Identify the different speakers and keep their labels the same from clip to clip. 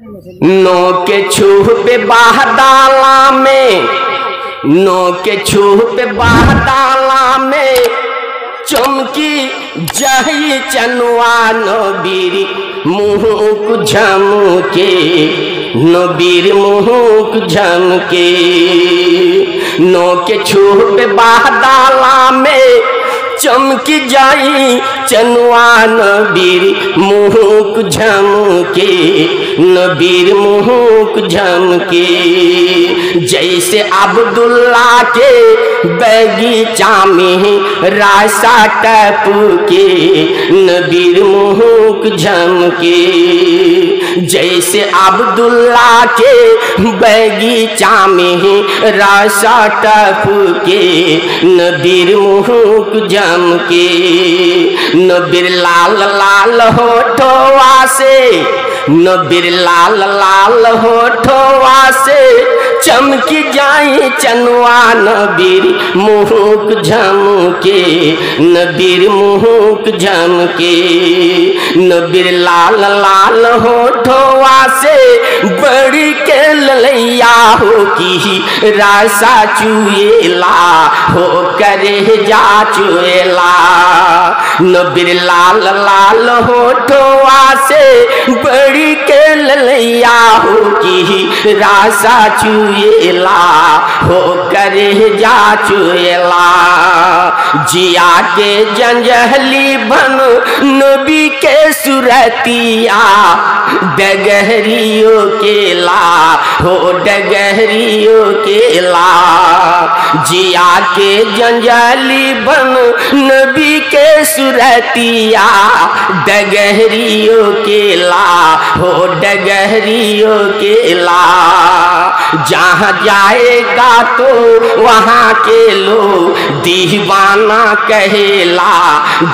Speaker 1: No के छुपे बाहदाला में, नो के छुपे बाहदाला में चमकी जाही चनुआ नबीर मुँह झमके, नबीर मुँह झमके। नो के छुपे बाहदाला में चमकी जाई चनुआ नबीर मुँह झमके, नबीर मुँह झमके। जैसे अब्दुल्ला के बगीचा में रासा टपके, नबीर मुँह झमके। जैसे अब्दुल्ला के बगीचा में रासा टपके, नबीर मुँह झमके। नबीर लाल लाल होठवा से, नबीर लाल लाल होठवा से चमकी जाई चनुआ नबीर मुँह झमके, नबीर मुँह झमके। नबीर लाल लाल होठवा से बड़ी के ललैया हो की रासा चुएला हो करे जा चुएला। नबीर लाल लाल होठवा से बड़ी के ललैया हो की रासा चुएला हो करे जा चुएला। जिया के जंजहली बन नबी के सुरतिया, डगहरियों के ला हो डगहरियों के ला। जिया के जंजहली बन नबी के सुरतिया, डगहरियों के ला हो डगहरियों के ला। जहाँ जाएगा तो वहाँ के लोग दीवाना कहेला,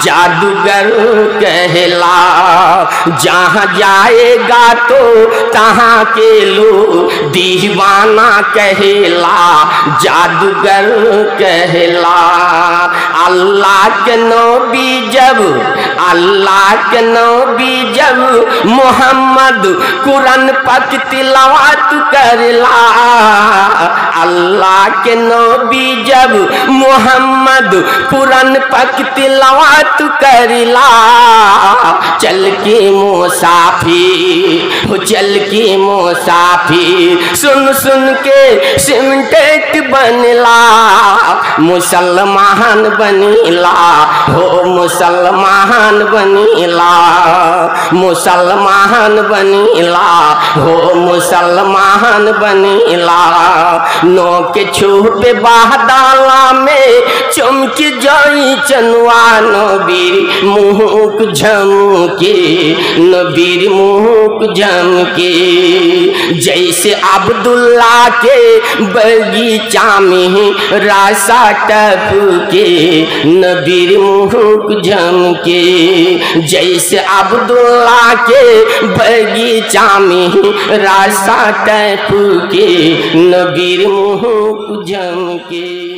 Speaker 1: जादूगर कहला। जहाँ जाएगा तो तहाँ के लोग दीवाना कहेला, जादूगर कहला। अल्लाह के नबी जब, अल्लाह के नबी जब मोहम्मद कुरान पाक तिलावत करला, अल्लाह के नबी जब मोहम्मद कुरान पाक तिलावत करला। चल के मुसाफिर हो चल के मुसाफिर, सुन सुन के सिमटेट बनला, मुसलमान बनीला हो मुसलमान बनीला, मुसलमान बनीला हो मुसलमान बनीला। नो के छुपे बाहदाला में चमकी जाई चनुआ नबीर मुँह झमके, नबीर मुँह झमके। जैसे अब्दुल्ला के बगीचा में रासा टपके, नबीर मुँह झमके। जैसे अब्दुल्ला के बगीचा में रासा टपके, नबीर मुँह झमके।